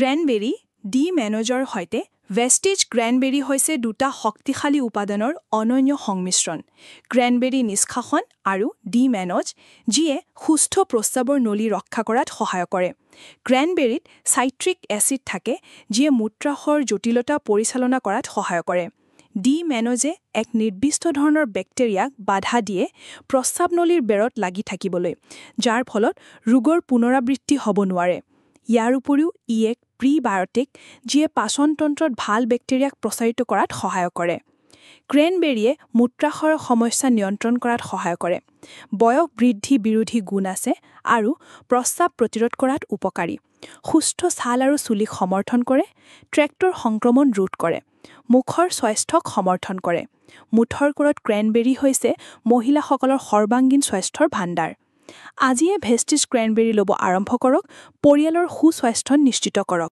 Cranberry D মেনজৰ সৈতে Vestige cranberry হৈছে দুটা শক্তিশালী উপাদানৰ অনন্য সংমিশ্ৰণ। ক্ৰেনবেৰী নিষ্কাশন আৰু ডি মেনজ, যিয়ে সুস্থ প্ৰস্ৰাৱৰ নলী ৰক্ষা কৰাত সহায় কৰে। ক্ৰেনবেৰীত চাইট্ৰিক এচিড থাকে, যিয়ে মূত্ৰাশয়ৰ জটিলতা পৰিচালনা কৰাত সহায় কৰে। ডি মেনজে এক নিৰ্দিষ্ট ধৰণৰ বেক্টেৰিয়াক বাধা দিয়ে প্ৰস্ৰাৱনলীৰ বেৰত লাগি থাকিবলৈ, যাৰ ফলত ৰোগৰ পুনৰাবৃত্তি হ'ব নোৱাৰে। ইয়াৰ উপৰিও ই এক প্ৰিবায়টিক, যিয়ে পাচনতন্ত্ৰত ভাল বেক্টেৰিয়াক প্ৰচাৰিত কৰাত সহায় কৰে। ক্ৰেনবেৰীয়ে মূত্ৰাশয়ৰ সমস্যা নিয়ন্ত্ৰণ কৰাত সহায় কৰে। বয়স বৃদ্ধি বিৰোধী গুণ আছে আৰু প্ৰস্ৰাৱ প্ৰতিৰোধ কৰাত উপকাৰী। সুস্থ ছাল আৰু চুলিক সমৰ্থন কৰে। ট্ৰেক্টৰ সংক্ৰমণ ৰোধ কৰে। মুখৰ স্বাস্থ্যক সমৰ্থন কৰে। মুঠৰ ওপৰত ক্ৰেনবেৰী হৈছে মহিলাসকলৰ সৰ্বাংগীন স্বাস্থ্যৰ ভাণ্ডাৰ। আজিয়ে ভেষ্টিজ ক্ৰেনবেৰী ল'ব আৰম্ভ কৰক, পৰিয়ালৰ সুস্বাস্থ্য নিশ্চিত কৰক।